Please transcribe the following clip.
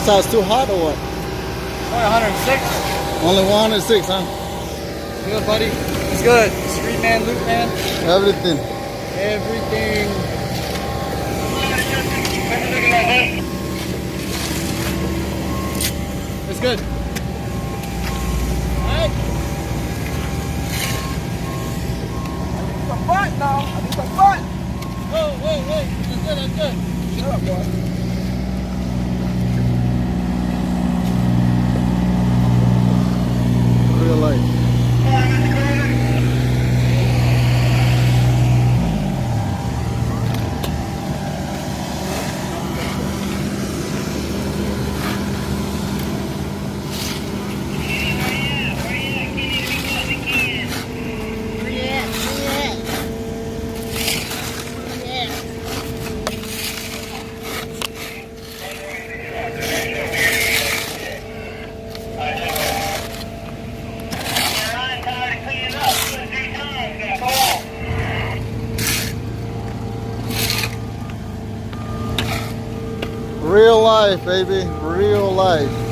outside is too hot or what? Only 106. Only 106, huh? Good, buddy. It's good. Street man, loop man. Everything. Everything. It's good. Alright. I need some butt now. I need some butt. Whoa. That's good, that's good. Shut up, boy. Real life. Real life, baby. Real life.